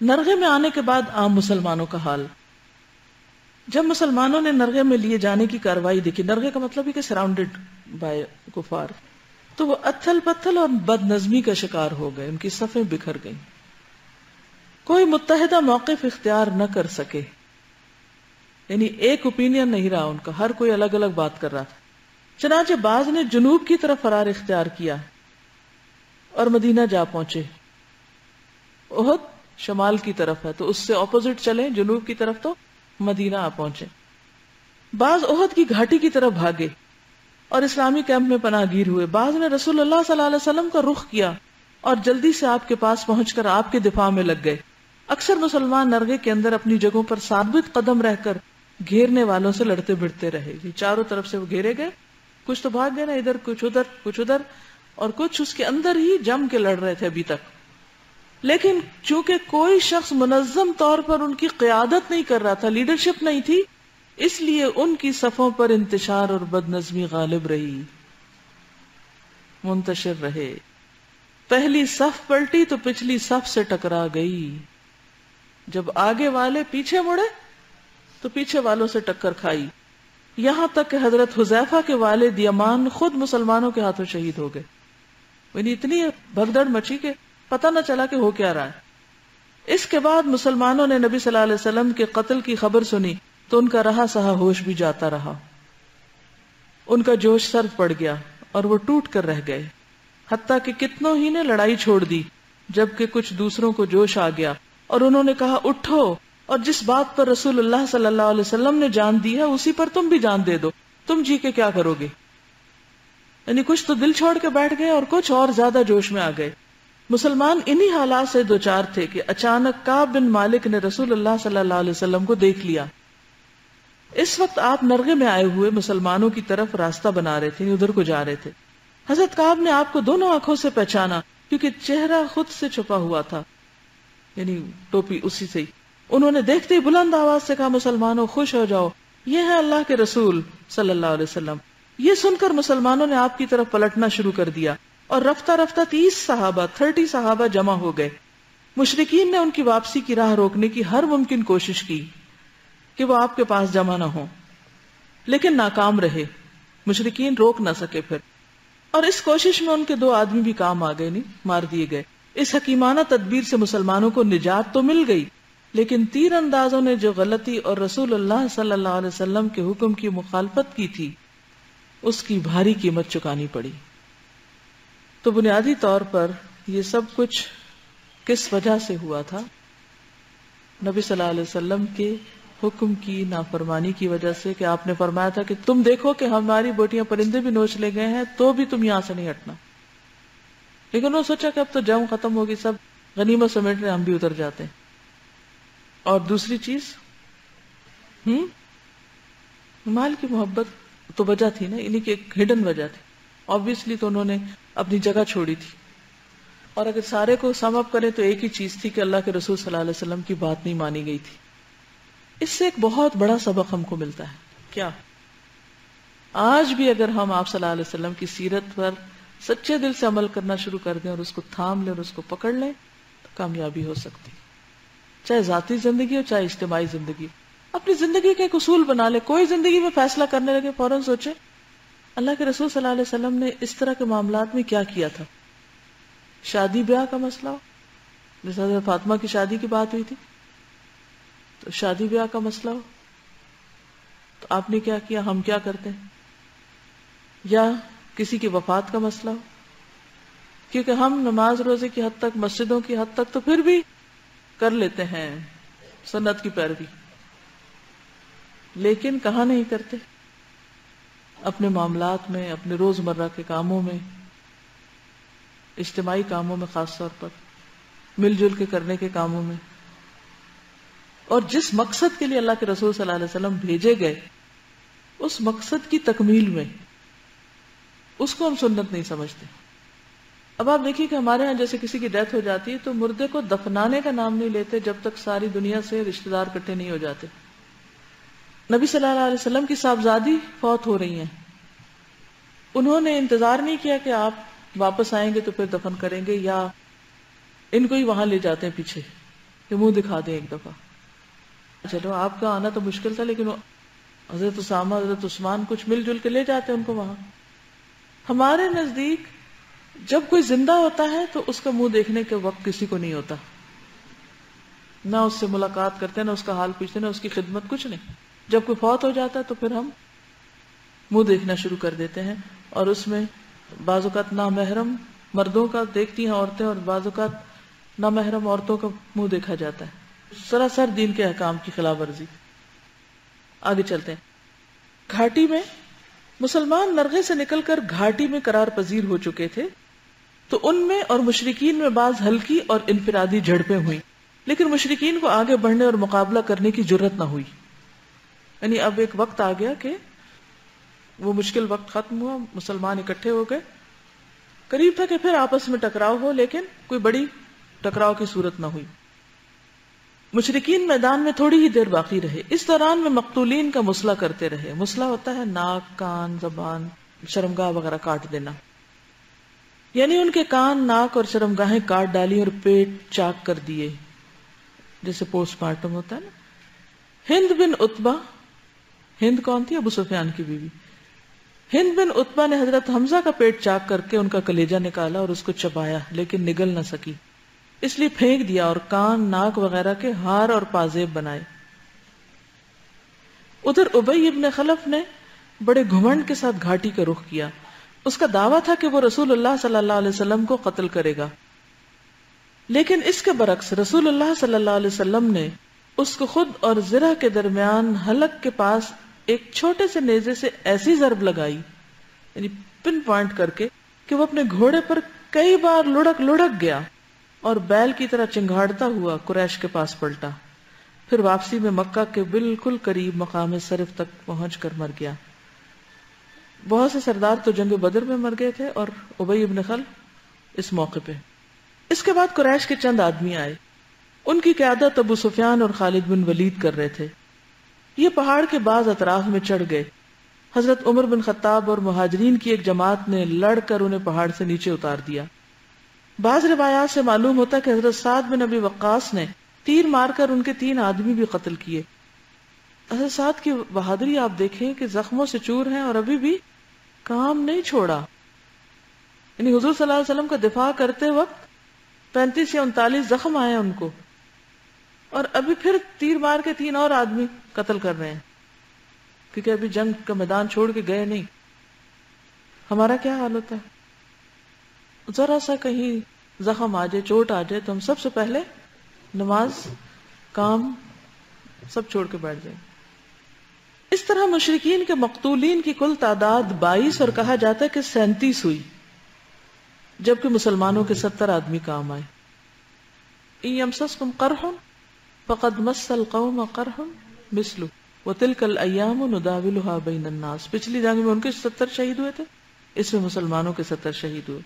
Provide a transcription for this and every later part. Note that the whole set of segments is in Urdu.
نرغے میں آنے کے بعد عام مسلمانوں کا حال. جب مسلمانوں نے نرغے میں لیے جانے کی کارروائی دیکھی، نرغے کا مطلب ہے کہ سراؤنڈڈ بائی کفار، تو وہ اتھل پتھل اور بد نظمی کا شکار ہو گئے، ان کی صفیں بکھر گئیں، کوئی متحدہ موقف اختیار نہ کر سکے، یعنی ایک اوپینین نہیں رہا ان کا، ہر کوئی الگ الگ بات کر رہا تھا. چنانچہ بعض نے جنوب کی طرف فرار اختیار کیا اور مدینہ جا پہنچے. احد شمال کی طرف ہے تو اس سے اپوزٹ چلیں جنوب کی طرف تو مدینہ آ پہنچے. بعض احد کی گھاٹی کی طرف بھاگے اور اسلامی کیمپ میں پناہ گیر ہوئے. بعض نے رسول اللہ صلی اللہ علیہ وسلم کا رخ کیا اور جلدی سے آپ کے پاس پہنچ کر آپ کے دفاع میں لگ گئے. اکثر مسلمان نرغے کے اندر اپنی جگہوں پر ثابت قدم رہ کر گھیرنے والوں سے لڑتے بھڑتے رہے. چاروں طرف سے وہ گھیرے گئے، کچھ تو بھاگ گئے نا، ادھر کچھ ادھر کچھ ادھر، اور کچھ اس کے اندر ہی جم کے لڑ رہے تھے ابھی تک. لیکن چونکہ کوئی شخص منظم طور پر ان کی قیادت نہیں کر رہا تھا، لیڈرشپ نہیں تھی، اس لیے ان کی صفوں پر انتشار اور بد نظمی غالب رہی، منتشر رہے. پہلی صف پلٹی تو پچھلی صف سے ٹکرا گئی. جب آگے والے پیچھے مڑے تو پیچھے والوں سے ٹکر کھائی، یہاں تک کہ حضرت حذیفہ کے والد یمان خود مسلمانوں کے ہاتھوں شہید ہو گئے. یعنی اتنی بھگدڑ مچی کہ پتہ نہ چلا کہ ہو کیا رہا ہے. اس کے بعد مسلمانوں نے نبی صلی اللہ علیہ وسلم کے قتل کی خبر سنی تو ان کا رہا سہا ہوش بھی جاتا رہا، ان کا جوش سرد پڑ گیا اور وہ ٹوٹ کر رہ گئے، حتیٰ کہ کتنوں ہی نے لڑائی چھوڑ دی، جبکہ کچھ دوسروں کو جوش آ گیا اور انہوں نے کہا اٹھو، اور جس بات پر رسول اللہ صلی اللہ علیہ وسلم نے جان دی ہے اسی پر تم بھی جان دے دو، تم جی کے کیا کرو گے. یعنی کچھ تو دل چھوڑ کے بیٹھ گئے اور کچھ اور زیادہ جوش میں آ گئے. مسلمان انہی حالات سے دوچار تھے کہ اچانک کعب بن مالک نے رسول اللہ صلی اللہ علیہ وسلم کو دیکھ لیا. اس وقت آپ نرغے میں آئے ہوئے مسلمانوں کی طرف راستہ بنا رہے تھے، ادھر کو جا رہے تھے. حضرت کعب نے آپ کو دونوں آنکھوں سے پہچانا کیونکہ چہرہ خود سے چھپا ہوا تھا، یعنی ٹوپی اسی سے ہی. انہوں نے دیکھتے ہی بلند آواز سے کہا مسلمانوں خوش ہو جاؤ، یہ ہے اللہ کے رسول صلی اللہ علیہ وسلم. یہ سن کر مسلمانوں نے آپ کی طرف پلٹنا شروع کر دیا اور رفتہ رفتہ 30 صحابہ جمع ہو گئے. مشرکین نے ان کی واپسی کی راہ روکنے کی ہر ممکن کوشش کی کہ وہ آپ کے پاس جمع نہ ہوں، لیکن ناکام رہے. مشرکین روک نہ سکے پھر، اور اس کوشش میں ان کے 2 آدمی بھی کام آ گئے، نہیں مار دیے گئے. اس حکیمانہ تدبیر سے مسلمانوں کو نجات تو مل گئی، لیکن تیر اندازوں نے جو غلطی اور رسول اللہ صلی اللہ علیہ وسلم کے حکم کی مخالفت کی تھی اس کی بھاری قیمت چکانی پڑی. تو بنیادی طور پر یہ سب کچھ کس وجہ سے ہوا تھا؟ نبی صلی اللہ علیہ وسلم کے حکم کی نافرمانی کی وجہ سے، کہ آپ نے فرمایا تھا کہ تم دیکھو کہ ہماری بوٹیاں پرندے بھی نوچ لے گئے ہیں تو بھی تم یہاں سے نہیں ہٹنا. لیکن انہوں نے سوچا کہ اب تو جنگ ختم ہوگی، سب غنیمت سمیٹ رہے، ہم بھی ادھر جاتے ہیں. اور دوسری چیز مال کی محبت تو وجہ تھی نا، انہیں کی ایک ہڈن وجہ تھی. obviously تو انہوں نے اپنی جگہ چھوڑی تھی. اور اگر سارے کو سم اپ کریں تو ایک ہی چیز تھی کہ اللہ کے رسول صلی اللہ علیہ وسلم کی بات نہیں مانی گئی تھی. اس سے ایک بہت بڑا سبق ہم کو ملتا ہے. کیا؟ آج بھی اگر ہم آپ صلی اللہ علیہ وسلم کی سیرت پر سچے دل سے عمل کرنا شروع کر دیں اور اس کو تھام لیں اور اس کو پکڑ لیں تو کامیابی ہو سکتی، چاہے ذاتی زندگی ہو چاہے اجتماعی زندگی. اپنی زندگی کا ایک اصول بنا لے. کوئی زندگی میں فیصلہ کرنے لگے فوراً سوچے اللہ کے رسول صلی اللہ علیہ وسلم نے اس طرح کے معاملات میں کیا کیا تھا. شادی بیاہ کا مسئلہ ہو، جیسے حضرت فاطمہ کی شادی کی بات ہوئی تھی، تو شادی بیاہ کا مسئلہ ہو تو آپ نے کیا کیا، ہم کیا کرتے ہیں. یا کسی کی وفات کا مسئلہ ہو، کیونکہ ہم نماز روزے کی حد تک، مسجدوں کی حد تک تو پھر بھی کر لیتے ہیں سنت کی پیروی، لیکن کہاں نہیں کرتے؟ اپنے معاملات میں، اپنے روزمرہ کے کاموں میں، اجتماعی کاموں میں، خاص طور پر مل جل کے کرنے کے کاموں میں. اور جس مقصد کے لیے اللہ کے رسول صلی اللہ علیہ وسلم بھیجے گئے اس مقصد کی تکمیل میں، اس کو ہم سنت نہیں سمجھتے. اب آپ دیکھیے کہ ہمارے ہاں جیسے کسی کی ڈیتھ ہو جاتی ہے تو مردے کو دفنانے کا نام نہیں لیتے جب تک ساری دنیا سے رشتہ دار اکٹھے نہیں ہو جاتے. نبی صلی اللہ علیہ وسلم کی صاحبزادی فوت ہو رہی ہیں، انہوں نے انتظار نہیں کیا کہ آپ واپس آئیں گے تو پھر دفن کریں گے، یا ان کو ہی وہاں لے جاتے ہیں پیچھے. کہ منہ دکھا دیں ایک دفعہ. چلو آپ کا آنا تو مشکل تھا، لیکن حضرت اسامہ حضرت عثمان کچھ مل جل کے لے جاتے ان کو وہاں. ہمارے نزدیک جب کوئی زندہ ہوتا ہے تو اس کا منہ دیکھنے کے وقت کسی کو نہیں ہوتا، نہ اس سے ملاقات کرتے، نہ اس کا حال پوچھتے، نہ اس کی خدمت، کچھ نہیں. جب کوئی فوت ہو جاتا ہے تو پھر ہم منہ دیکھنا شروع کر دیتے ہیں، اور اس میں بعض اوقات نامحرم مردوں کا دیکھتی ہیں عورتیں، اور بعض اوقات نامحرم عورتوں کا منہ دیکھا جاتا ہے. سراسر دین کے احکام کی خلاف ورزی. آگے چلتے ہیں. گھاٹی میں مسلمان نرغے سے نکل کر گھاٹی میں قرار پذیر ہو چکے تھے، تو ان میں اور مشرکین میں بعض ہلکی اور انفرادی جھڑپیں ہوئیں، لیکن مشرکین کو آگے بڑھنے اور مقابلہ کرنے کی جرت نہ ہوئی. یعنی اب ایک وقت آ گیا کہ وہ مشکل وقت ختم ہوا، مسلمان اکٹھے ہو گئے. قریب تھا کہ پھر آپس میں ٹکراؤ ہو، لیکن کوئی بڑی ٹکراؤ کی صورت نہ ہوئی. مشرکین میدان میں تھوڑی ہی دیر باقی رہے. اس دوران میں مقتولین کا مسئلہ کرتے رہے. مسئلہ ہوتا ہے ناک، کان، زبان، شرمگاہ وغیرہ کاٹ دینا، یعنی ان کے کان، ناک اور شرمگاہیں کاٹ ڈالی اور پیٹ چاک کر دیے، جیسے پوسٹ مارٹم ہوتا ہے نا. ہند بن عتبہ، ہند کون تھی؟ ابو سفیان کی بیوی. ہند بن عتبہ نے حضرت حمزہ کا پیٹ چاک کر کے ان کا کلیجہ نکالا اور اس کو چبایا، لیکن نگل نہ سکی، اس لیے پھینک دیا اور کان، ناک وغیرہ کے ہار اور پازیب بنائے. ادھر ابی ابن خلف نے بڑے گھمنڈ کے ساتھ گھاٹی کا رخ کیا. اس کا دعویٰ تھا کہ وہ رسول اللہ صلی اللہ علیہ وسلم کو قتل کرے گا، لیکن اس کے برعکس رسول اللہ صلی اللہ علیہ وسلم نے اس کو خود اور زرہ کے درمیان حلق کے پاس ایک چھوٹے سے نیزے سے ایسی ضرب لگائی، یعنی پن پوائنٹ کر کے، کہ وہ اپنے گھوڑے پر کئی بار لڑک گیا اور بیل کی طرح چنگھاڑتا ہوا قریش کے پاس پلٹا. پھر واپسی میں مکہ کے بالکل قریب مقام صرف تک پہنچ کر مر گیا. بہت سے سردار تو جنگ بدر میں مر گئے تھے اور ابی ابن خلف اس موقع پہ. اس کے بعد قریش کے چند آدمی آئے. ان کی قیادت ابو سفیان اور خالد بن ولید کر رہے تھے. یہ پہاڑ کے بعض اطراف میں چڑھ گئے. حضرت عمر بن خطاب اور مہاجرین کی ایک جماعت نے لڑ کر انہیں پہاڑ سے نیچے اتار دیا. بعض روایات سے معلوم ہوتا ہے کہ حضرت سعد بن ابی وقاص نے تیر مار کر ان کے 3 آدمی بھی قتل کیے. حضرت سعد کی بہادری آپ دیکھیں کہ زخموں سے چور ہیں اور ابھی بھی کام نہیں چھوڑا. یعنی حضور صلی اللہ علیہ وسلم کا دفاع کرتے وقت 35 یا 39 زخم آئے ان کو، اور ابھی پھر تیر مار کے 3 اور آدمی قتل کر رہے ہیں، کیونکہ ابھی جنگ کا میدان چھوڑ کے گئے نہیں. ہمارا کیا حال ہوتا ہے؟ ذرا سا کہیں زخم آ جائے، چوٹ آ جائے، تو ہم سب سے پہلے نماز، کام سب چھوڑ کے بیٹھ جائیں. اس طرح مشرکین کے مقتولین کی کل تعداد 22 اور کہا جاتا ہے کہ 37 ہوئی، جبکہ مسلمانوں کے 70 آدمی کام آئے. إِن يَمْسَسْكُمْ قَرْحٌ فَقَدْ مَسَّ الْقَوْمَ قَرْحٌ مِثْلُهُ وَتِلْكَ الْأَيَّامُ نُدَاوِلُهَا بَيْنَ النَّاسِ. پچھلی جنگ میں ان کے 70 شہید ہوئے تھے، اس میں مسلمانوں کے 70 شہید ہوئے.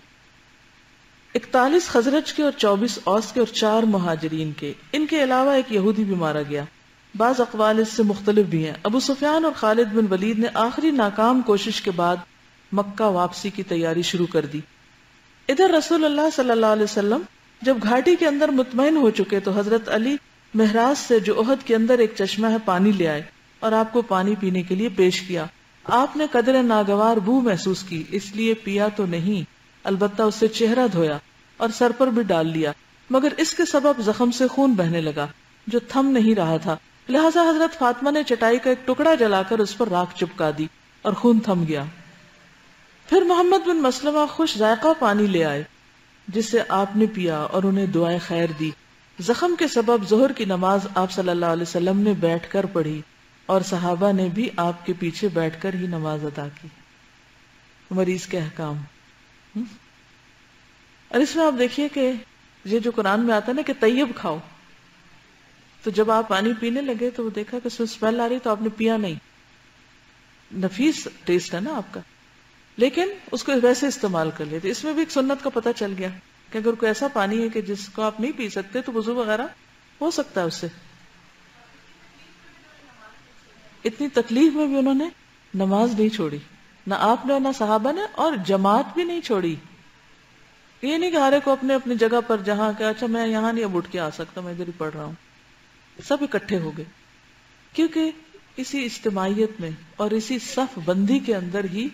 41 خزرج کے اور 24 اوس کے اور 4 مہاجرین کے. ان کے علاوہ ایک یہودی بھی مارا گیا. بعض اقوال اس سے مختلف بھی ہیں. ابو سفیان اور خالد بن ولید نے آخری ناکام کوشش کے بعد مکہ واپسی کی تیاری شروع کر دی. ادھر رسول اللہ صلی اللہ علیہ وسلم جب گھاٹی کے اندر مطمئن ہو چکے تو حضرت علی مہراج سے، جو احد کے اندر ایک چشمہ ہے، پانی لے آئے اور آپ کو پانی پینے کے لیے پیش کیا. آپ نے قدر ناگوار بو محسوس کی، اس لیے پیا تو نہیں، البتہ اس سے چہرہ دھویا اور سر پر بھی ڈال لیا، مگر اس کے سبب زخم سے خون بہنے لگا جو تھم نہیں رہا تھا. لہذا حضرت فاطمہ نے چٹائی کا ایک ٹکڑا جلا کر اس پر راکھ چپکا دی اور خون تھم گیا. پھر محمد بن مسلمہ خوش ذائقہ پانی لے آئے جس سے آپ نے پیا اور انہیں دعائیں خیر دی. زخم کے سبب ظہر کی نماز آپ صلی اللہ علیہ وسلم نے بیٹھ کر پڑھی اور صحابہ نے بھی آپ کے پیچھے بیٹھ کر ہی نماز ادا کی. مریض کے احکام. اور اس میں آپ دیکھیے کہ یہ جو قرآن میں آتا ہے نا کہ طیب کھاؤ، تو جب آپ پانی پینے لگے تو وہ دیکھا کہ اس میں اسمیل آ رہی، تو آپ نے پیا نہیں. نفیس ٹیسٹ ہے نا آپ کا، لیکن اس کو ویسے استعمال کر لیتے. اس میں بھی ایک سنت کا پتہ چل گیا کہ اگر کوئی ایسا پانی ہے کہ جس کو آپ نہیں پی سکتے تو وضو وغیرہ ہو سکتا ہے اس سے. اتنی تکلیف میں بھی انہوں نے نماز نہیں چھوڑی، نہ آپ نے نہ صحابہ نے، اور جماعت بھی نہیں چھوڑی. یہ نہیں کہ ہر ایک کو اپنے اپنی جگہ پر جہاں کہ اچھا میں یہاں نہیں اب اٹھ کے آ سکتا، میں ادھر ہی پڑھ رہا ہوں، سب اکٹھے ہو گئے، کیونکہ اسی اجتماعیت میں اور اسی صف بندی کے اندر ہی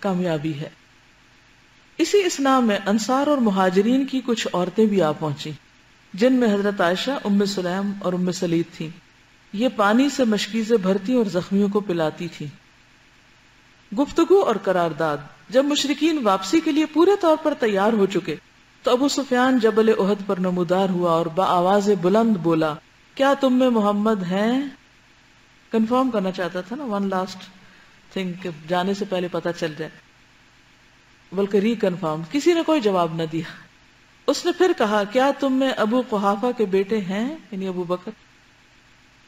کامیابی ہے۔ اسی اسنا میں انصار اور مہاجرین کی کچھ عورتیں بھی آ پہنچی، جن میں حضرت عائشہ، ام سلیم اور ام سلید تھیں۔ یہ پانی سے مشکیزیں بھرتی اور زخمیوں کو پلاتی تھی۔ گفتگو اور قرارداد۔ جب مشرکین واپسی کے لیے پورے طور پر تیار ہو چکے تو ابو سفیان جبل احد پر نمودار ہوا اور بآواز بلند بولا، کیا تم میں محمد ہیں؟ کنفرم کرنا چاہتا تھا نا، ون لاسٹ تھنگ، کہ جانے سے پہلے پتہ چل جائے، بلکہ ری کنفرم۔ کسی نے کوئی جواب نہ دیا۔ اس نے پھر کہا، کیا تم میں ابو قحافہ کے بیٹے ہیں، یعنی ابو بکر؟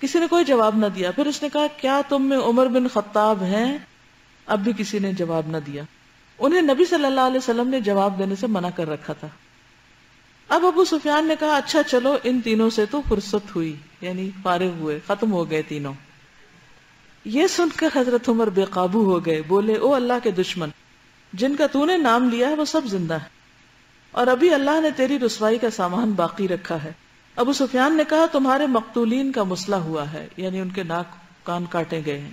کسی نے کوئی جواب نہ دیا۔ پھر اس نے کہا، کیا تم میں عمر بن خطاب ہیں؟ اب بھی کسی نے جواب نہ دیا۔ انہیں نبی صلی اللہ علیہ وسلم نے جواب دینے سے منع کر رکھا تھا۔ اب ابو سفیان نے کہا، اچھا چلو، ان تینوں سے تو فرصت ہوئی، یعنی فارغ ہوئے، ختم ہو گئے تینوں۔ یہ سن کر حضرت عمر بے قابو ہو گئے، بولے، او اللہ کے دشمن، جن کا تو نے نام لیا ہے وہ سب زندہ ہے، اور ابھی اللہ نے تیری رسوائی کا سامان باقی رکھا ہے۔ ابو سفیان نے کہا، تمہارے مقتولین کا مسئلہ ہوا ہے، یعنی ان کے ناک کان کاٹے گئے ہیں۔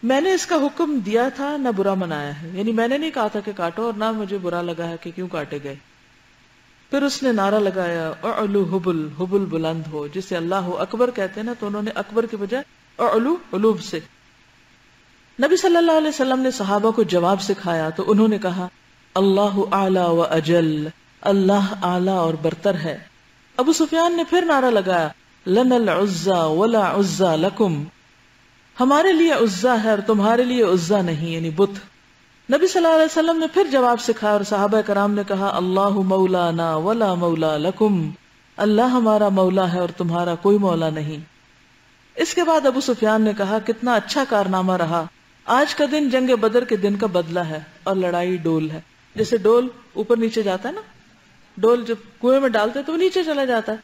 میں نے اس کا حکم دیا تھا، نہ برا منایا ہے، یعنی میں نے نہیں کہا تھا کہ کاٹو، اور نہ مجھے برا لگا ہے کہ کیوں کاٹے گئے۔ پھر اس نے نعرہ لگایا، اعلو حبل، حبل بلند ہو، جسے اللہ اکبر کہتے ہیں نا، تو انہوں نے اکبر کے بجائے اعلو، علوب سے۔ نبی صلی اللہ علیہ وسلم نے صحابہ کو جواب سکھایا تو انہوں نے کہا، اللہ اعلی و اجل، اللہ اعلی اور برتر ہے۔ ابو سفیان نے پھر نعرہ لگایا، لنا العزى ولا عزى لکم، ہمارے لیے عزا ہے اور تمہارے لیے عزا نہیں، یعنی بت۔ نبی صلی اللہ علیہ وسلم نے پھر جواب سکھایا اور صحابہ کرام نے کہا، اللہ مولانا ولا مولا لکم، اللہ ہمارا مولا ہے اور تمہارا کوئی مولا نہیں۔ اس کے بعد ابو سفیان نے کہا، کتنا اچھا کارنامہ رہا، آج کا دن جنگ بدر کے دن کا بدلہ ہے اور لڑائی ڈول ہے۔ جیسے ڈول اوپر نیچے جاتا ہے نا، ڈول جب کنویں میں ڈالتے تو وہ نیچے چلا جاتا ہے،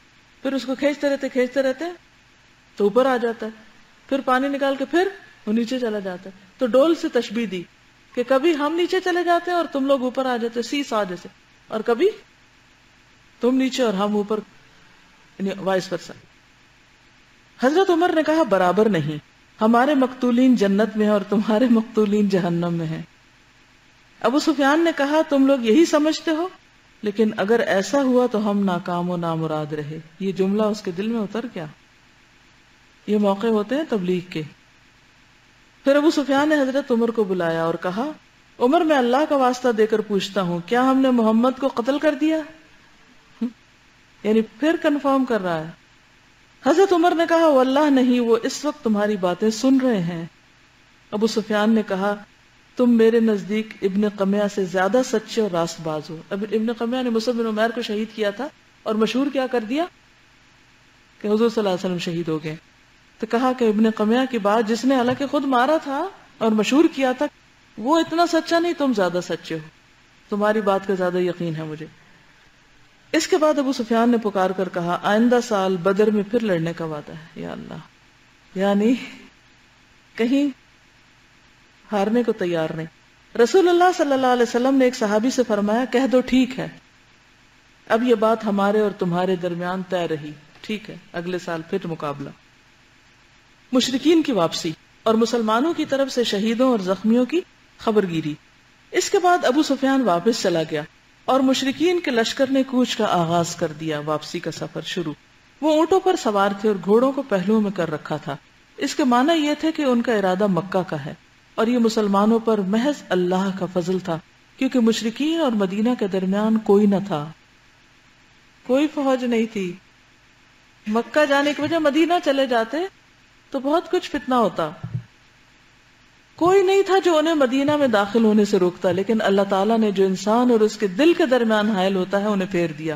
پھر اس کو کھینچتے رہتے تو اوپر آ جاتا ہے، پھر پانی نکال کے پھر وہ نیچے چلا جاتا ہے۔ تو ڈول سے تشبیہ دی کہ کبھی ہم نیچے چلے جاتے ہیں اور تم لوگ اوپر آ جاتے، سی سا جیسے، اور کبھی تم نیچے اور ہم اوپر، یعنی وائس ورسا۔ حضرت عمر نے کہا، برابر نہیں، ہمارے مقتولین جنت میں ہیں اور تمہارے مقتولین جہنم میں ہیں۔ ابو سفیان نے کہا، تم لوگ یہی سمجھتے ہو، لیکن اگر ایسا ہوا تو ہم ناکام و نامراد رہے۔ یہ جملہ اس کے دل میں اتر گیا۔ یہ موقع ہوتے ہیں تبلیغ کے۔ پھر ابو سفیان نے حضرت عمر کو بلایا اور کہا، عمر، میں اللہ کا واسطہ دے کر پوچھتا ہوں، کیا ہم نے محمد کو قتل کر دیا؟ یعنی پھر کنفرم کر رہا ہے۔ حضرت عمر نے کہا، واللہ نہیں، وہ اس وقت تمہاری باتیں سن رہے ہیں۔ ابو سفیان نے کہا، تم میرے نزدیک ابن قمیہ سے زیادہ سچے اور راست باز ہو۔ اب ابن قمیہ نے مصعب بن عمیر کو شہید کیا تھا اور مشہور کیا کر دیا کہ حضور صلی اللہ علیہ وسلم شہید ہو گئے۔ تو کہا کہ ابن قمیہ کی بات، جس نے حالانکہ خود مارا تھا اور مشہور کیا تھا، وہ اتنا سچا نہیں، تم زیادہ سچے ہو، تمہاری بات کا زیادہ یقین ہے مجھے۔ اس کے بعد ابو سفیان نے پکار کر کہا، آئندہ سال بدر میں پھر لڑنے کا وعدہ ہے۔ یا اللہ، یعنی کہیں ہارنے کو تیار نہیں۔ رسول اللہ صلی اللہ علیہ وسلم نے ایک صحابی سے فرمایا، کہہ دو ٹھیک ہے، اب یہ بات ہمارے اور تمہارے درمیان طے رہی، ٹھیک ہے، اگلے سال پھر مقابلہ۔ مشرکین کی واپسی اور مسلمانوں کی طرف سے شہیدوں اور زخمیوں کی خبر گیری۔ اس کے بعد ابو سفیان واپس چلا گیا اور مشرکین کے لشکر نے کوچ کا آغاز کر دیا، واپسی کا سفر شروع۔ وہ اونٹوں پر سوار تھے اور گھوڑوں کو پہلوؤں میں کر رکھا تھا۔ اس کے معنی یہ تھے کہ ان کا ارادہ مکہ کا ہے، اور یہ مسلمانوں پر محض اللہ کا فضل تھا، کیونکہ مشرکین اور مدینہ کے درمیان کوئی نہ تھا، کوئی فوج نہیں تھی۔ مکہ جانے کی وجہ مدینہ چلے جاتے تو بہت کچھ فتنہ ہوتا، کوئی نہیں تھا جو انہیں مدینہ میں داخل ہونے سے روکتا، لیکن اللہ تعالیٰ نے جو انسان اور اس کے دل کے درمیان حائل ہوتا ہے انہیں پھیر دیا۔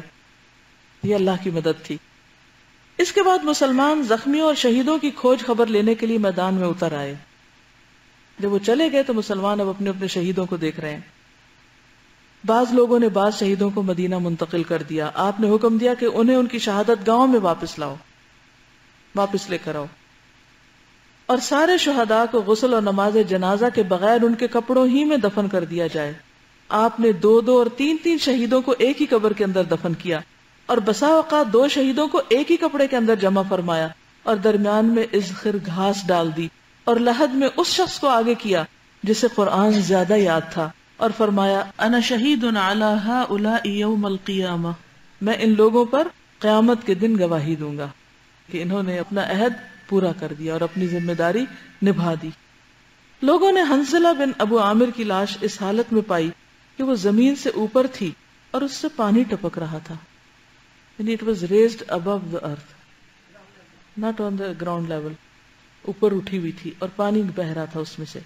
یہ اللہ کی مدد تھی۔ اس کے بعد مسلمان زخمیوں اور شہیدوں کی کھوج خبر لینے کے لیے میدان میں اتر آئے۔ جب وہ چلے گئے تو مسلمان اب اپنے اپنے شہیدوں کو دیکھ رہے ہیں۔ بعض لوگوں نے بعض شہیدوں کو مدینہ منتقل کر دیا۔ آپ نے حکم دیا کہ انہیں ان کی شہادت گاؤں میں واپس لاؤ، واپس لے کر آؤ، اور سارے شہداء کو غسل اور نماز جنازہ کے بغیر ان کے کپڑوں ہی میں دفن کر دیا جائے۔ آپ نے 2 اور 3 شہیدوں کو ایک ہی قبر کے اندر دفن کیا، اور بسا اوقات 2 شہیدوں کو ایک ہی کپڑے کے اندر جمع فرمایا اور درمیان میں اذخر گھاس ڈال دی، اور لحد میں اس شخص کو آگے کیا جسے قرآن زیادہ یاد تھا، اور فرمایا انا شہید علی ہؤلاء یوم القیامہ، میں ان لوگوں پر قیامت کے دن گواہی دوں گا کہ انہوں نے اپنا عہد پورا کر دیا اور اپنی ذمہ داری نبھا دی۔ لوگوں نے حنظلہ بن ابو عامر کی لاش اس حالت میں پائی کہ وہ زمین سے اوپر تھی اور اس سے پانی ٹپک رہا تھا، یعنی it was raised above the earth, not on the ground level، اوپر اٹھی ہوئی تھی اور پانی بہ رہا تھا اس میں سے۔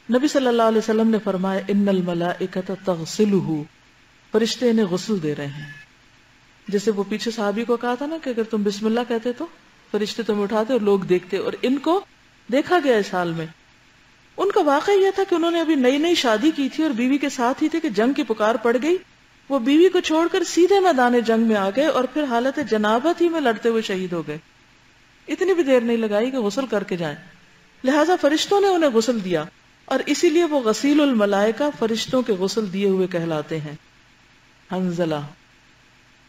نبی صلی اللہ علیہ وسلم نے فرمایا ان الملائکۃ تغسلہ، فرشتے انہیں غسل دے رہے ہیں۔ جیسے وہ پیچھے صحابی کو کہا تھا نا کہ اگر تم بسم اللہ کہتے تو فرشتے تمہیں اٹھاتے اور لوگ دیکھتے، اور ان کو دیکھا گیا اس حال میں۔ ان کا واقعہ یہ تھا کہ انہوں نے ابھی نئی شادی کی تھی اور بیوی کے ساتھ ہی تھے کہ جنگ کی پکار پڑ گئی، وہ بیوی کو چھوڑ کر سیدھے میدان جنگ میں آ گئے اور پھر حالت جنابت ہی میں لڑتے ہوئے شہید ہو گئے۔ اتنی بھی دیر نہیں لگائی کہ غسل کر کے جائیں، لہٰذا فرشتوں نے انہیں غسل دیا، اور اسی لیے وہ غسیل الملائکہ، فرشتوں کے غسل دیے ہوئے کہلاتے ہیں۔ حنظلہ،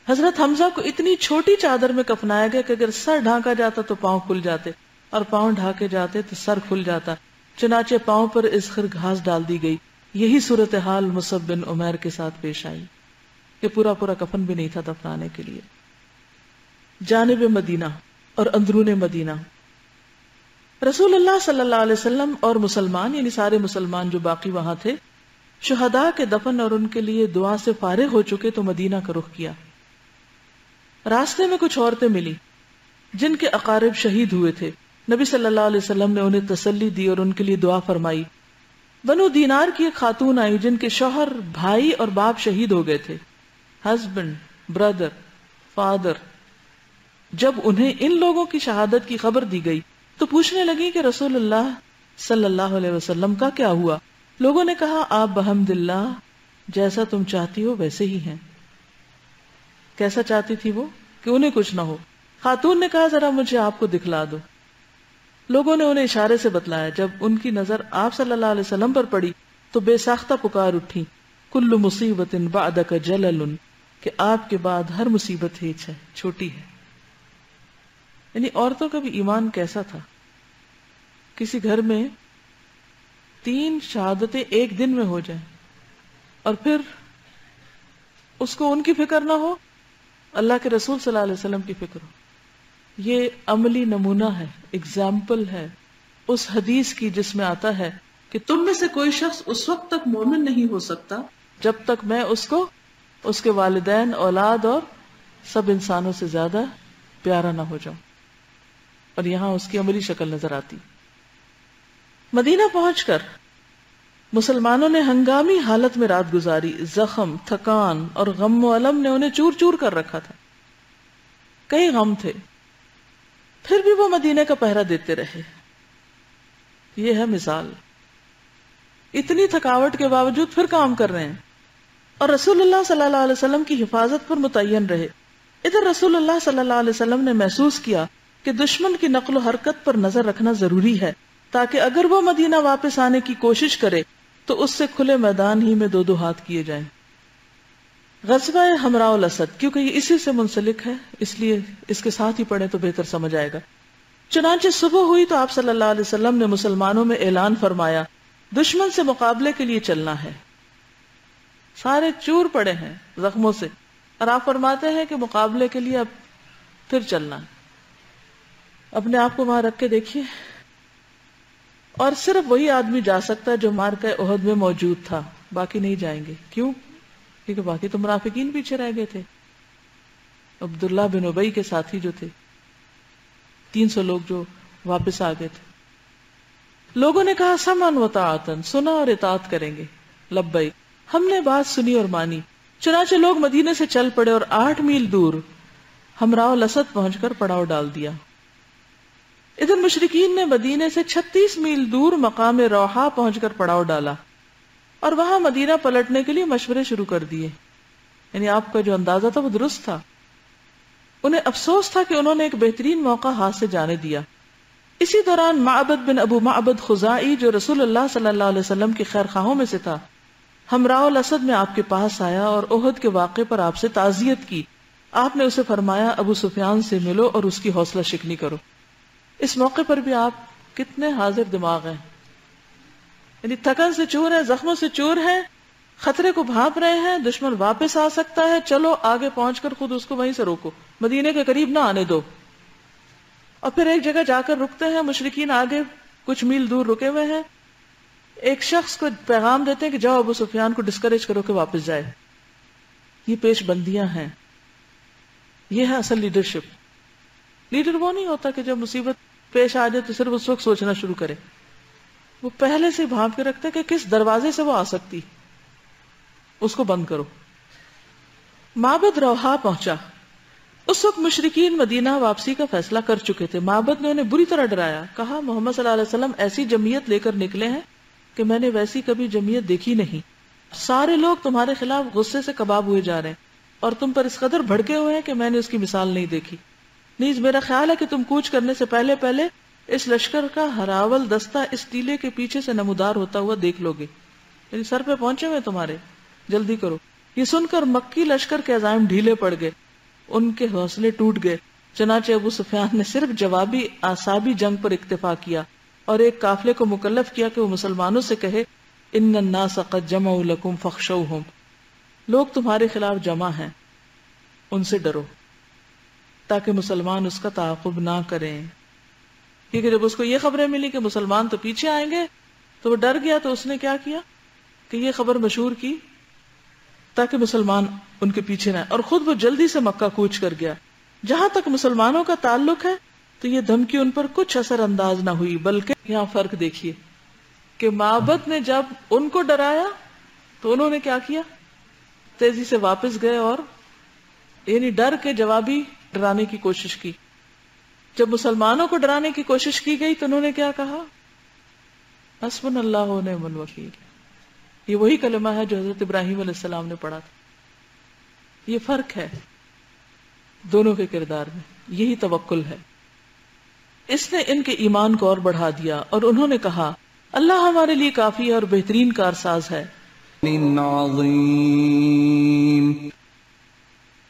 حضرت حمزہ کو اتنی چھوٹی چادر میں کفنایا گیا کہ اگر سر ڈھانکا جاتا تو پاؤں کھل جاتے، اور پاؤں ڈھانکے جاتے تو سر کھل جاتا، چنانچہ پاؤں پر اذخر گھاس ڈال دی گئی۔ یہی صورتحال مصعب بن عمیر کے ساتھ پیش آئی کہ پورا کفن بھی نہیں تھا دفنانے کے لیے۔ جانب مدینہ اور اندرون مدینہ، رسول اللہ صلی اللہ علیہ وسلم اور مسلمان، یعنی سارے مسلمان جو باقی وہاں تھے، شہداء کے دفن اور ان کے لیے دعا سے فارغ ہو چکے تو مدینہ کا رخ کیا۔ راستے میں کچھ عورتیں ملی جن کے اقارب شہید ہوئے تھے، نبی صلی اللہ علیہ وسلم نے انہیں تسلی دی اور ان کے لیے دعا فرمائی۔ بنو دینار کی ایک خاتون آئی جن کے شوہر، بھائی اور باپ شہید ہو گئے تھے، ہسبینڈ، برادر، فادر۔ جب انہیں ان لوگوں کی شہادت کی خبر دی گئی تو پوچھنے لگی کہ رسول اللہ صلی اللہ علیہ وسلم کا کیا ہوا؟ لوگوں نے کہا آپ بحمد اللہ جیسا تم چاہتی ہو ویسے ہی ہیں۔ کیسا چاہتی تھی وہ؟ کہ انہیں کچھ نہ ہو۔ خاتون نے کہا ذرا مجھے آپ کو دکھلا دو۔ لوگوں نے انہیں اشارے سے بتلایا۔ جب ان کی نظر آپ صلی اللہ علیہ وسلم پر پڑی تو بے ساختہ پکار اٹھی، کل مصیبت بعدک جلل، کہ آپ کے بعد ہر مصیبت ہیچ ہے، چھوٹی ہے۔ یعنی عورتوں کا بھی ایمان کیسا تھا، کسی گھر میں 3 شہادتیں ایک دن میں ہو جائیں اور پھر اس کو ان کی فکر نہ ہو، اللہ کے رسول صلی اللہ علیہ وسلم کی فکر ہو۔ یہ عملی نمونہ ہے، اگزامپل ہے اس حدیث کی جس میں آتا ہے کہ تم میں سے کوئی شخص اس وقت تک مومن نہیں ہو سکتا جب تک میں اس کو اس کے والدین، اولاد اور سب انسانوں سے زیادہ پیارا نہ ہو جاؤں۔ اور یہاں اس کی عملی شکل نظر آتی۔ مدینہ پہنچ کر مسلمانوں نے ہنگامی حالت میں رات گزاری، زخم، تھکان اور غم و الم نے انہیں چور چور کر رکھا تھا۔ کئی غم تھے، پھر بھی وہ مدینے کا پہرا دیتے رہے۔ یہ ہے مثال، اتنی تھکاوٹ کے باوجود پھر کام کر رہے ہیں اور رسول اللہ صلی اللہ علیہ وسلم کی حفاظت پر متعین رہے۔ ادھر رسول اللہ صلی اللہ علیہ وسلم نے محسوس کیا کہ دشمن کی نقل و حرکت پر نظر رکھنا ضروری ہے تاکہ اگر وہ مدینہ واپس آنے کی کوشش کرے تو اس سے کھلے میدان ہی میں 2 ہاتھ کیے جائیں۔ غزوہ حمراء الاسد، کیونکہ یہ اسی سے منسلک ہے اس لیے اس کے ساتھ ہی پڑھیں تو بہتر سمجھ آئے گا۔ چنانچہ صبح ہوئی تو آپ صلی اللہ علیہ وسلم نے مسلمانوں میں اعلان فرمایا دشمن سے مقابلے کے لیے چلنا ہے۔ سارے چور پڑے ہیں زخموں سے اور آپ فرماتے ہیں کہ مقابلے کے لیے اب پھر چلنا ہے۔ اپنے آپ کو وہاں رکھ کے دیکھیے، اور صرف وہی آدمی جا سکتا ہے جو معرکہ احد میں موجود تھا، باقی نہیں جائیں گے۔ کیوں؟ کیونکہ باقی تو منافقین پیچھے رہ گئے تھے۔ عبداللہ بن ابی کے ساتھی جو تھے، 300 لوگ جو واپس آ گئے تھے۔ لوگوں نے کہا سمعا و طاعتا، سنا اور اطاعت کریں گے، لبیک، ہم نے بات سنی اور مانی۔ چنانچہ لوگ مدینے سے چل پڑے اور 8 میل دور حمراء الاسد پہنچ کر پڑاؤ ڈال دیا۔ ادھر مشرکین نے مدینے سے 36 میل دور مقام روحا پہنچ کر پڑاؤ ڈالا اور وہاں مدینہ پلٹنے کے لیے مشورے شروع کر دیے۔ یعنی آپ کا جو اندازہ تھا وہ درست تھا۔ انہیں افسوس تھا کہ انہوں نے ایک بہترین موقع ہاتھ سے جانے دیا۔ اسی دوران معبد بن ابو معبد خزاعی جو رسول اللہ صلی اللہ علیہ وسلم کے خیر خواہوں میں سے تھا، ہمراہ الاسد میں آپ کے پاس آیا اور احد کے واقعے پر آپ سے تعزیت کی. آپ نے اسے فرمایا ابو سفیان سے ملو اور اس کی حوصلہ شکنی کرو. اس موقع پر بھی آپ کتنے حاضر دماغ ہیں. یعنی تھکن سے چور ہیں, زخموں سے چور ہیں, خطرے کو بھانپ رہے ہیں, دشمن واپس آ سکتا ہے, چلو آگے پہنچ کر خود اس کو وہیں سے روکو, مدینے کے قریب نہ آنے دو. اور پھر ایک جگہ جا کر رکتے ہیں, مشرکین آگے کچھ میل دور رکے ہوئے ہیں. ایک شخص کو پیغام دیتے ہیں کہ جاؤ ابو سفیان کو ڈسکریج کرو کہ واپس جائے. یہ پیش بندیاں ہیں, یہ ہے اصل لیڈرشپ. لیڈر وہ نہیں ہوتا کہ جب مصیبت پیش آ جائے تو صرف اس وقت سوچنا شروع کرے. وہ پہلے سے بھانپ کے رکھتا ہے کہ کس دروازے سے وہ آ سکتی, اس کو بند کرو. معبد روحا پہنچا. اس وقت مشرکین مدینہ واپسی کا فیصلہ کر چکے تھے. معبد نے انہیں بری طرح ڈرایا, کہا محمد صلی اللہ علیہ وسلم ایسی جمعیت لے کر نکلے ہیں کہ میں نے ویسی کبھی جمعیت دیکھی نہیں. سارے لوگ تمہارے خلاف غصے سے کباب ہوئے جا رہے ہیں اور تم پر اس قدر بھڑکے ہوئے ہیں کہ میں نے اس کی مثال نہیں دیکھی. نیز میرا خیال ہے کہ تم کوچ کرنے سے پہلے پہلے اس لشکر کا ہراول دستہ اس ٹیلے کے پیچھے سے نمودار ہوتا ہوا دیکھ لو گے. یعنی سر پہ پہنچے ہوئے تمہارے, جلدی کرو. یہ سن کر مکی لشکر کے عزائم ڈھیلے پڑ گئے, ان کے حوصلے ٹوٹ گئے. چنانچہ ابو سفیان نے صرف جوابی اعصابی جنگ پر اکتفا کیا اور ایک قافلے کو مکلف کیا کہ وہ مسلمانوں سے کہے ان الناس قد جمعوا لکم فاخشوہم, لوگ تمہارے خلاف جمع ہیں, ان سے ڈرو, تاکہ مسلمان اس کا تعاقب نہ کریں. کیونکہ جب اس کو یہ خبریں ملی کہ مسلمان تو پیچھے آئیں گے تو وہ ڈر گیا, تو اس نے کیا کیا کہ یہ خبر مشہور کی تاکہ مسلمان ان کے پیچھے نہ آئے, اور خود وہ جلدی سے مکہ کوچ کر گیا. جہاں تک مسلمانوں کا تعلق ہے تو یہ دھمکی ان پر کچھ اثر انداز نہ ہوئی, بلکہ یہاں فرق دیکھیے کہ معبد نے جب ان کو ڈرایا تو انہوں نے کیا کیا, تیزی سے واپس گئے اور یعنی ڈر کے جوابی ڈرانے کی کوشش کی. جب مسلمانوں کو ڈرانے کی کوشش کی گئی تو انہوں نے کیا کہا, حسبنا اللہ و نعم الوکیل. یہ وہی کلمہ ہے جو حضرت ابراہیم علیہ السلام نے پڑھا تھا. یہ فرق ہے دونوں کے کردار میں, یہی توکل ہے. اس نے ان کے ایمان کو اور بڑھا دیا اور انہوں نے کہا اللہ ہمارے لیے کافی ہے اور بہترین کارساز ہے.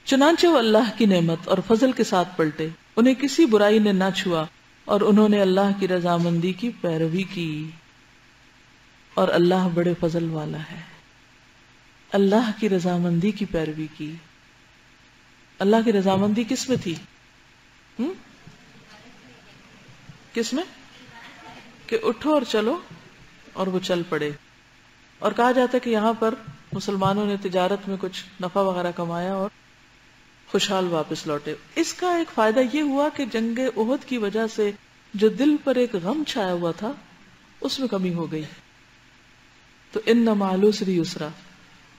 چنانچہ وہ اللہ کی نعمت اور فضل کے ساتھ پلٹے, انہیں کسی برائی نے نہ چھوا اور انہوں نے اللہ کی رضامندی کی پیروی کی, اور اللہ بڑے فضل والا ہے. اللہ کی رضامندی کی پیروی کی. اللہ کی رضامندی کس میں تھی؟ کس میں؟ کہ اٹھو اور چلو, اور وہ چل پڑے. اور کہا جاتا ہے کہ یہاں پر مسلمانوں نے تجارت میں کچھ نفع وغیرہ کمایا اور خوشحال واپس لوٹے. اس کا ایک فائدہ یہ ہوا کہ جنگ احد کی وجہ سے جو دل پر ایک غم چھایا ہوا تھا اس میں کمی ہو گئی. تو ان مع العسر یسرا,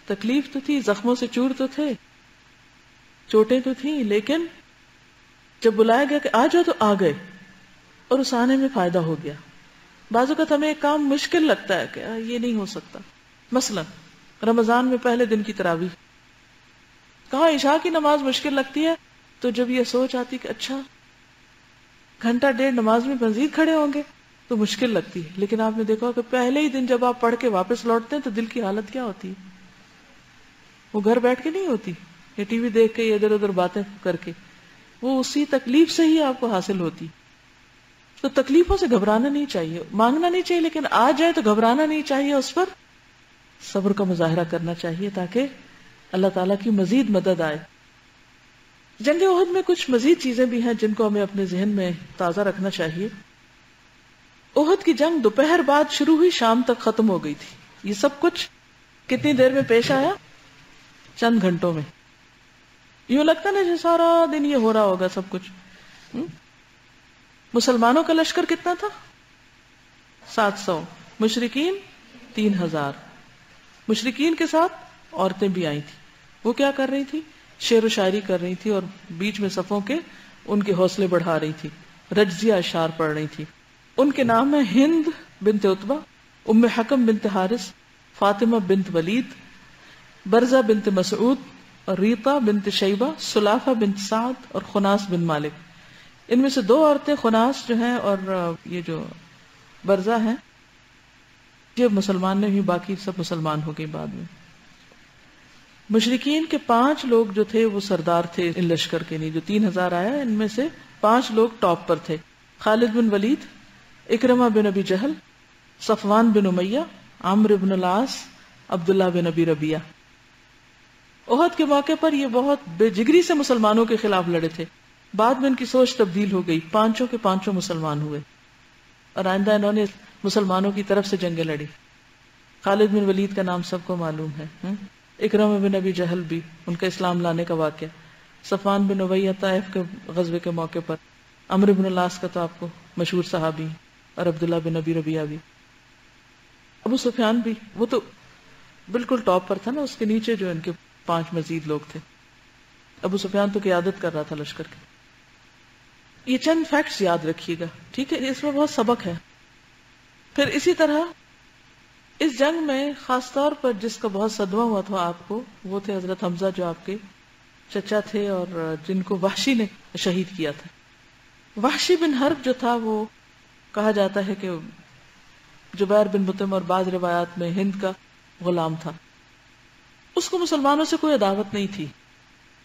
تکلیف تو تھی, زخموں سے چور تو تھے, چوٹیں تو تھیں, لیکن جب بلایا گیا کہ آ جاؤ تو آ گئے, اور اس آنے میں فائدہ ہو گیا. بعض اوقات ہمیں ایک کام مشکل لگتا ہے کہ یہ نہیں ہو سکتا. مثلا رمضان میں پہلے دن کی تراویح, کہاں عشاء کی نماز مشکل لگتی ہے, تو جب یہ سوچ آتی کہ اچھا گھنٹہ ڈیڑھ نماز میں مزید کھڑے ہوں گے تو مشکل لگتی ہے. لیکن آپ نے دیکھا کہ پہلے ہی دن جب آپ پڑھ کے واپس لوٹتے ہیں تو دل کی حالت کیا ہوتی ہے, وہ گھر بیٹھ کے نہیں ہوتی یا ٹی وی دیکھ کے یا ادھر ادھر باتیں کر کے, وہ اسی تکلیف سے ہی آپ کو حاصل ہوتی. تو تکلیفوں سے گھبرانا نہیں چاہیے, مانگنا نہیں چاہیے, لیکن آ جائے تو گھبرانا نہیں چاہیے, اس پر صبر کا مظاہرہ کرنا چاہیے تاکہ اللہ تعالیٰ کی مزید مدد آئے. جنگ احد میں کچھ مزید چیزیں بھی ہیں جن کو ہمیں اپنے ذہن میں تازہ رکھنا چاہیے. احد کی جنگ دوپہر بعد شروع ہوئی, شام تک ختم ہو گئی تھی. یہ سب کچھ کتنی دیر میں پیش آیا؟ چند گھنٹوں میں. یوں لگتا نا جیسے سارا دن یہ ہو رہا ہوگا سب کچھ. مسلمانوں کا لشکر کتنا تھا؟ 700, مشرکین 3000. مشرکین کے ساتھ عورتیں بھی آئی تھی. وہ کیا کر رہی تھی؟ شعر و شاعری کر رہی تھی اور بیچ میں صفوں کے ان کے حوصلے بڑھا رہی تھی, رجزیہ اشعار پڑھ رہی تھی. ان کے نام ہیں ہند بنت عتبہ, ام حکم بنت حارث, فاطمہ بنت ولید, برزہ بنت مسعود, ریطہ بنت شیبہ, سلافہ بنت سعد اور خناس بن مالک. ان میں سے 2 عورتیں خناس جو ہیں اور یہ جو برزہ ہیں جب مسلمان نہیں ہوئی باقی سب مسلمان ہو گئے بعد میں. مشرکین کے 5 لوگ جو تھے وہ سردار تھے ان لشکر کے، نہیں جو 3000 آیا ان میں سے 5 لوگ ٹاپ پر تھے. خالد بن ولید، اکرمہ بن ابی جہل، صفوان بن امیہ، عمرو بن العاص، عبداللہ بن ابی ربیعہ. احد کے موقع پر یہ بہت بے جگری سے مسلمانوں کے خلاف لڑے تھے. بعد میں ان کی سوچ تبدیل ہو گئی، 5 کے 5 مسلمان ہوئے اور آئندہ انہوں نے مسلمانوں کی طرف سے جنگیں لڑی. خالد بن ولید کا نام سب کو معلوم ہے، اکرمہ بن ابی جہل بھی، ان کا اسلام لانے کا واقعہ، صفوان بن امیہ طائف کے غزوے کے موقع پر، عمرو بن العاص کا تو آپ کو مشہور صحابی، اور عبداللہ بن ابی ربیعہ بھی. ابو سفیان بھی، وہ تو بالکل ٹاپ پر تھا نا، اس کے نیچے جو ان کے 5 مزید لوگ تھے. ابو سفیان تو قیادت کر رہا تھا لشکر کی. یہ چند فیکٹس یاد رکھیے گا، ٹھیک ہے، اس میں بہت سبق ہے. پھر اسی طرح اس جنگ میں خاص طور پر جس کا بہت صدمہ ہوا تھا آپ کو، وہ تھے حضرت حمزہ جو آپ کے چچا تھے اور جن کو وحشی نے شہید کیا تھا. وحشی بن حرب جو تھا وہ کہا جاتا ہے کہ جبیر بن مطعم اور بعض روایات میں ہند کا غلام تھا. اس کو مسلمانوں سے کوئی عداوت نہیں تھی.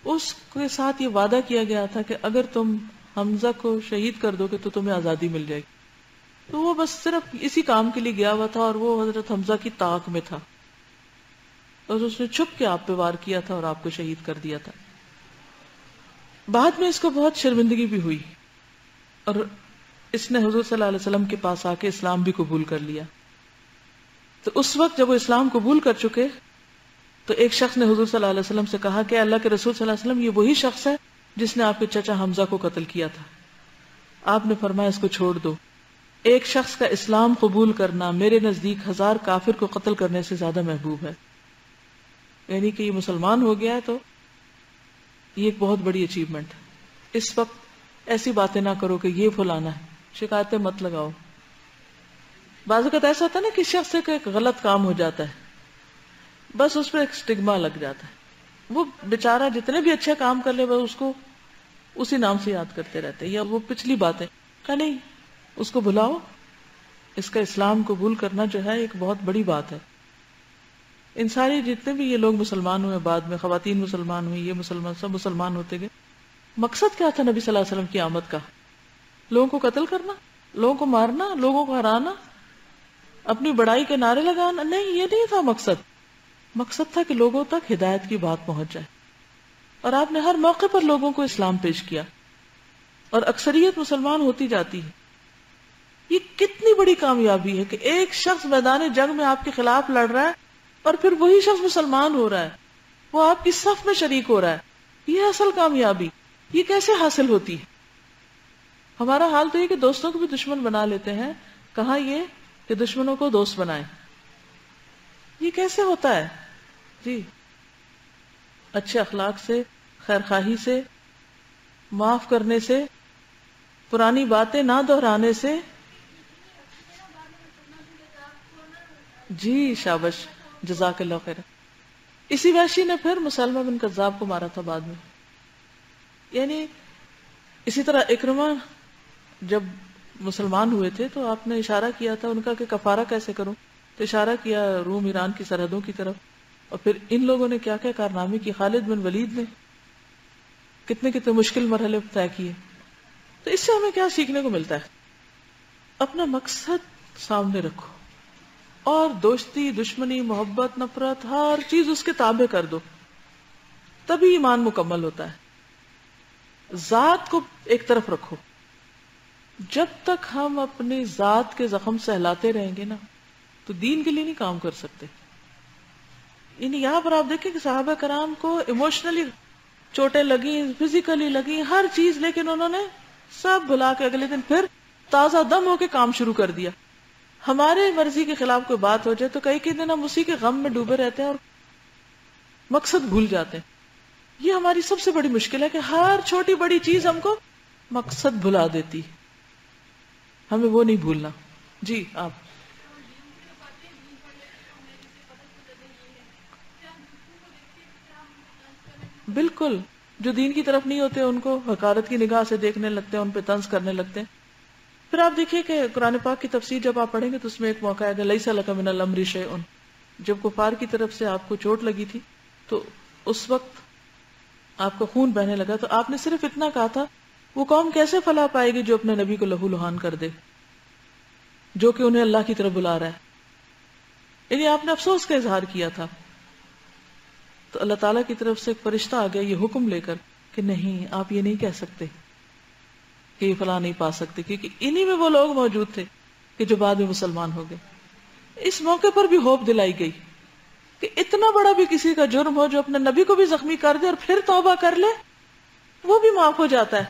اس کے ساتھ یہ وعدہ کیا گیا تھا کہ اگر تم حمزہ کو شہید کر دو گے تو تمہیں آزادی مل جائے گی. تو وہ بس صرف اسی کام کے لیے گیا ہوا تھا اور وہ حضرت حمزہ کی طاق میں تھا اور اس نے چھپ کے آپ پہ وار کیا تھا اور آپ کو شہید کر دیا تھا. بعد میں اس کو بہت شرمندگی بھی ہوئی اور اس نے حضور صلی اللہ علیہ وسلم کے پاس آ کے اسلام بھی قبول کر لیا. تو اس وقت جب وہ اسلام قبول کر چکے تو ایک شخص نے حضور صلی اللہ علیہ وسلم سے کہا کہ اللہ کے رسول صلی اللہ علیہ وسلم، یہ وہی شخص ہے جس نے آپ کے چچا حمزہ کو قتل کیا تھا. آپ نے فرمایا اس کو چھوڑ دو. ایک شخص کا اسلام قبول کرنا میرے نزدیک 1000 کافر کو قتل کرنے سے زیادہ محبوب ہے. یعنی کہ یہ مسلمان ہو گیا ہے تو یہ ایک بہت بڑی اچیومنٹ ہے. اس وقت ایسی باتیں نہ کرو کہ یہ فلانا ہے، شکایتیں مت لگاؤ. بعض اوقات ایسا ہوتا ہے نا کہ شخص سے ایک غلط کام ہو جاتا ہے، بس اس پہ ایک سٹگما لگ جاتا ہے. وہ بیچارہ جتنے بھی اچھے کام کر لے وہ اس کو اسی نام سے یاد کرتے رہتے، یا وہ پچھلی باتیں کہ نہیں، اس کو بھلاؤ. اس کا اسلام قبول کرنا جو ہے ایک بہت بڑی بات ہے. ان سارے جتنے بھی یہ لوگ مسلمان ہوئے، بعد میں خواتین مسلمان ہوئی، یہ مسلمان، سب مسلمان ہوتے گئے. مقصد کیا تھا نبی صلی اللہ علیہ وسلم کی آمد کا؟ لوگوں کو قتل کرنا، لوگوں کو مارنا، لوگوں کو ہرانا، اپنی بڑائی کے نعرے لگانا؟ نہیں، یہ نہیں تھا مقصد. مقصد تھا کہ لوگوں تک ہدایت کی بات پہنچ جائے. اور آپ نے ہر موقع پر لوگوں کو اسلام پیش کیا اور اکثریت مسلمان ہوتی جاتی ہے. یہ کتنی بڑی کامیابی ہے کہ ایک شخص میدان جنگ میں آپ کے خلاف لڑ رہا ہے اور پھر وہی شخص مسلمان ہو رہا ہے، وہ آپ کی صف میں شریک ہو رہا ہے. یہ اصل کامیابی. یہ کیسے حاصل ہوتی ہے؟ ہمارا حال تو یہ کہ دوستوں کو بھی دشمن بنا لیتے ہیں. کہاں یہ کہ دشمنوں کو دوست بنائیں. یہ کیسے ہوتا ہے؟ جی، اچھے اخلاق سے، خیر خواہی سے، معاف کرنے سے، پرانی باتیں نہ دہرانے سے. جی شابش، جزاک اللہ خیر. اسی وحشی نے پھر مسلمہ بن کذاب کو مارا تھا بعد میں. یعنی اسی طرح اکرمہ جب مسلمان ہوئے تھے تو آپ نے اشارہ کیا تھا ان کا کہ کفارہ کیسے کروں، تو اشارہ کیا روم ایران کی سرحدوں کی طرف. اور پھر ان لوگوں نے کیا کیا کارنامے کی. خالد بن ولید نے کتنے کتنے مشکل مرحلے طے کیے. تو اس سے ہمیں کیا سیکھنے کو ملتا ہے؟ اپنا مقصد سامنے رکھو اور دوستی، دشمنی، محبت، نفرت، ہر چیز اس کے تابع کر دو، تبھی ایمان مکمل ہوتا ہے. ذات کو ایک طرف رکھو. جب تک ہم اپنی ذات کے زخم سہلاتے رہیں گے نا تو دین کے لیے نہیں کام کر سکتے. یعنی یہاں پر آپ دیکھیں کہ صحابہ کرام کو ایموشنلی چوٹیں لگی، فزیکلی لگی، ہر چیز، لیکن انہوں نے سب بھلا کے اگلے دن پھر تازہ دم ہو کے کام شروع کر دیا. ہمارے مرضی کے خلاف کوئی بات ہو جائے تو کئی دن ہم اسی کے غم میں ڈوبے رہتے ہیں اور مقصد بھول جاتے ہیں. یہ ہماری سب سے بڑی مشکل ہے کہ ہر چھوٹی بڑی چیز ہم کو مقصد بھلا دیتی. ہمیں وہ نہیں بھولنا. جی آپ. بالکل، جو دین کی طرف نہیں ہوتے ان کو حقارت کی نگاہ سے دیکھنے لگتے ہیں، ان پہ طنز کرنے لگتے ہیں. پھر آپ دیکھیے کہ قرآن پاک کی تفسیر جب آپ پڑھیں گے تو اس میں ایک موقع ہے لیس لک من الامر شیء، جب کفار کی طرف سے آپ کو چوٹ لگی تھی تو اس وقت آپ کا خون بہنے لگا تو آپ نے صرف اتنا کہا تھا وہ قوم کیسے فلاح پائے گی جو اپنے نبی کو لہو لہان کر دے، جو کہ انہیں اللہ کی طرف بلا رہا ہے، یعنی آپ نے افسوس کا اظہار کیا تھا. تو اللہ تعالیٰ کی طرف سے ایک فرشتہ آ گیا یہ حکم لے کر کہ نہیں، آپ یہ نہیں کہہ سکتے کہ یہ فلاح نہیں پا سکتے، کیونکہ انہی میں وہ لوگ موجود تھے کہ جو بعد میں مسلمان ہو گئے. اس موقع پر بھی ہوپ دلائی گئی کہ اتنا بڑا بھی کسی کا جرم ہو جو اپنے نبی کو بھی زخمی کر دے اور پھر توبہ کر لے وہ بھی معاف ہو جاتا ہے،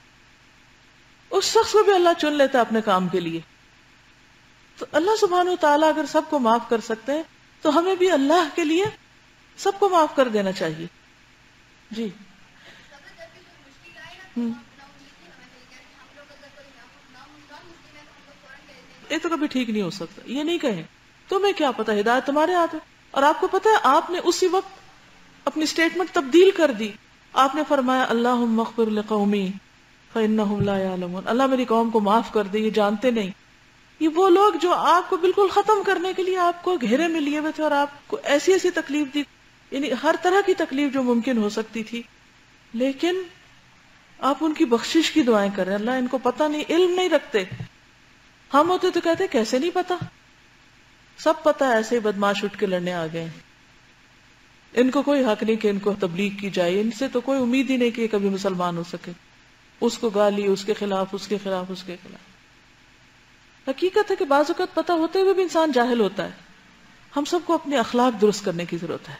اس شخص کو بھی اللہ چن لیتا ہے اپنے کام کے لیے. تو اللہ سبحانہ و تعالیٰ اگر سب کو معاف کر سکتے ہیں تو ہمیں بھی اللہ کے لیے سب کو معاف کر دینا چاہیے. جی یہ تو کبھی ٹھیک نہیں ہو سکتا، یہ نہیں کہیں تمہیں کیا پتا، ہدایت تمہارے ہاتھ ہے. اور آپ کو پتا ہے آپ نے اسی وقت اپنی سٹیٹمنٹ تبدیل کر دی. آپ نے فرمایا اللہم اغفر لقومی فانہم لا یعلمون، اللہ میری قوم کو معاف کر دے، یہ جانتے نہیں. یہ وہ لوگ جو آپ کو بالکل ختم کرنے کے لیے آپ کو گھیرے میں لیے ہوئے تھے اور آپ کو ایسی ایسی تکلیف دی، یعنی ہر طرح کی تکلیف جو ممکن ہو سکتی تھی، لیکن آپ ان کی بخشش کی دعائیں کریں. اللہ ان کو پتہ نہیں، علم نہیں رکھتے. ہم ہوتے تو کہتے کیسے نہیں پتا، سب پتا ہے، ایسے ہی بدماش اٹھ کے لڑنے آ گئے، ان کو کوئی حق نہیں کہ ان کو تبلیغ کی جائے، ان سے تو کوئی امید ہی نہیں کہ یہ کبھی مسلمان ہو سکے. اس کو گالی، اس کے خلاف، اس کے خلاف، اس کے خلاف. حقیقت ہے کہ بعض اوقات پتہ ہوتے ہوئے بھی انسان جاہل ہوتا ہے. ہم سب کو اپنے اخلاق درست کرنے کی ضرورت ہے.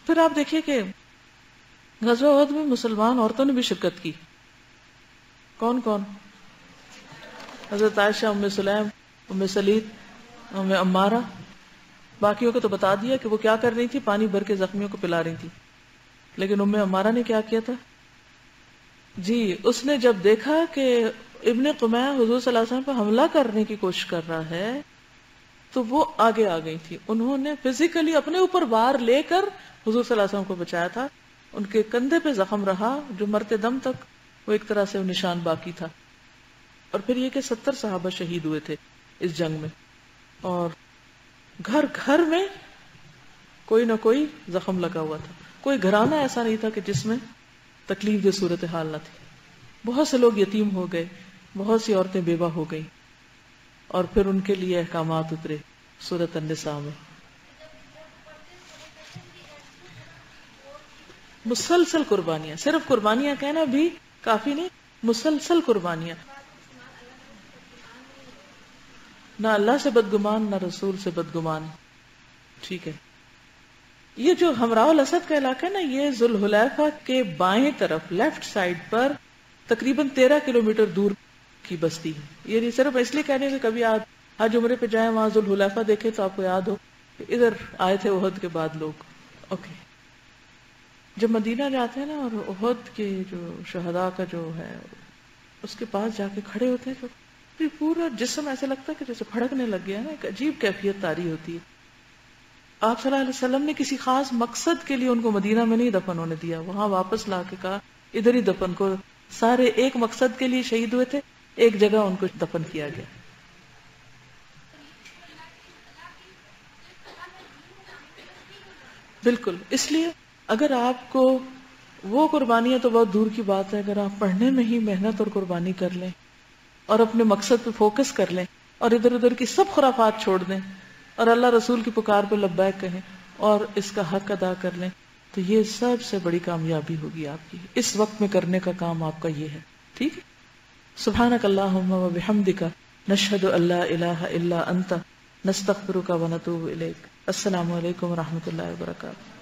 پھر آپ دیکھیے کہ غزوہ احد میں مسلمان عورتوں نے بھی شرکت کی. کون کون؟ حضرت عائشہ، ام سلیم، ام سلید، ام عمارہ. باقیوں کو تو بتا دیا کہ وہ کیا کر رہی تھی، پانی بھر کے زخمیوں کو پلا رہی تھی. لیکن ام عمارہ نے کیا کیا تھا؟ جی، اس نے جب دیکھا کہ ابن قمیہ حضور صلی اللہ علیہ وسلم پر حملہ کرنے کی کوشش کر رہا ہے تو وہ آگے آ گئی تھی. انہوں نے فزیکلی اپنے اوپر بار لے کر حضور صلی اللہ علیہ وسلم کو بچایا تھا. ان کے کندھے پہ زخم رہا جو مرتے دم تک وہ ایک طرح سے نشان باقی تھا. اور پھر یہ کہ 70 صحابہ شہید ہوئے تھے اس جنگ میں، اور گھر گھر میں کوئی نہ کوئی زخم لگا ہوا تھا. کوئی گھرانہ ایسا نہیں تھا کہ جس میں تکلیف دہ صورتحال نہ تھی. بہت سے لوگ یتیم ہو گئے، بہت سی عورتیں بیوہ ہو گئیں، اور پھر ان کے لیے احکامات اترے سورۃ النساء میں. مسلسل قربانیاں، صرف قربانیاں کہنا بھی کافی نہیں، مسلسل قربانیاں. نہ اللہ سے بدگمان، نہ رسول سے بدگمان. ٹھیک ہے. یہ جو ہمراہ الاسد کا علاقہ ہے نا، یہ ذوالحلیفہ کے بائیں طرف لیفٹ سائڈ پر تقریباً 13 کلومیٹر دور کی بستی ہے. یہ نہیں صرف اس لیے کہنے کہ کبھی آپ حج عمرے پہ جائیں وہاں ذوالحلیفہ دیکھیں تو آپ کو یاد ہو کہ ادھر آئے تھے احد کے بعد لوگ. اوکے. جب مدینہ جاتے ہیں نا اور احد کے جو شہداء کا جو ہے اس کے پاس جا کے کھڑے ہوتے ہیں تو پورا جسم ایسے لگتا ہے کہ جیسے پھڑکنے لگ گیا ہے نا، ایک عجیب کیفیت طاری ہوتی ہے. آپ صلی اللہ علیہ وسلم نے کسی خاص مقصد کے لیے ان کو مدینہ میں نہیں دفن ہونے دیا، وہاں واپس لا کے کہا ادھر ہی دفن کو. سارے ایک مقصد کے لیے شہید ہوئے تھے، ایک جگہ ان کو دفن کیا گیا. بالکل. اس لیے اگر آپ کو وہ قربانیاں تو بہت دور کی بات ہے، اگر آپ پڑھنے میں ہی محنت اور قربانی کر لیں اور اپنے مقصد پہ فوکس کر لیں اور ادھر ادھر کی سب خرافات چھوڑ دیں اور اللہ رسول کی پکار پہ لبیک کہیں اور اس کا حق ادا کر لیں تو یہ سب سے بڑی کامیابی ہوگی آپ کی. اس وقت میں کرنے کا کام آپ کا یہ ہے. ٹھیک ہے. سبحانک اللہم و بحمدک نشہد ان لا الہ الا انت نستغفرک و نتوب الیک. السلام علیکم و رحمۃ اللہ وبرکاتہ.